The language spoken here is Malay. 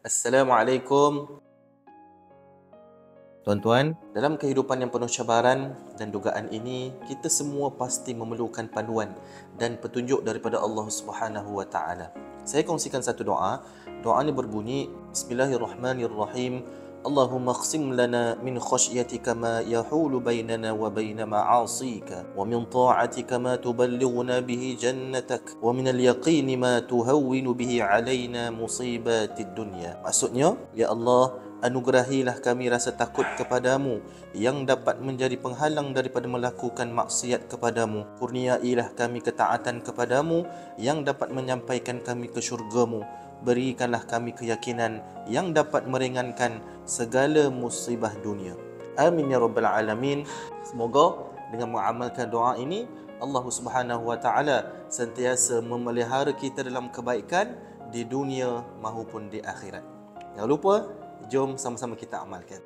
Assalamualaikum. Tuan-tuan, dalam kehidupan yang penuh cabaran dan dugaan ini, kita semua pasti memerlukan panduan dan petunjuk daripada Allah Subhanahu wa taala. Saya kongsikan satu doa. Doa ini berbunyi, Bismillahirrahmanirrahim. Allahumma qsim lana min khashyatika ma yahulu bainana wa baina ma'asika wa min ta'atika ma tuballighuna bihi jannatak wa min al-yaqini ma tuhawwinu bihi alaina musibatid dunya. Maksudnya, ya Allah, anugerahilah kami rasa takut kepadamu yang dapat menjadi penghalang daripada melakukan maksiat kepadamu. Kurniailah kami ketaatan kepadamu yang dapat menyampaikan kami ke syurgamu. Berikanlah kami keyakinan yang dapat meringankan segala musibah dunia. Amin ya rabbal alamin. Semoga dengan mengamalkan doa ini, Allah Subhanahu wa taala sentiasa memelihara kita dalam kebaikan di dunia maupun di akhirat. Jangan lupa, jom sama-sama kita amalkan.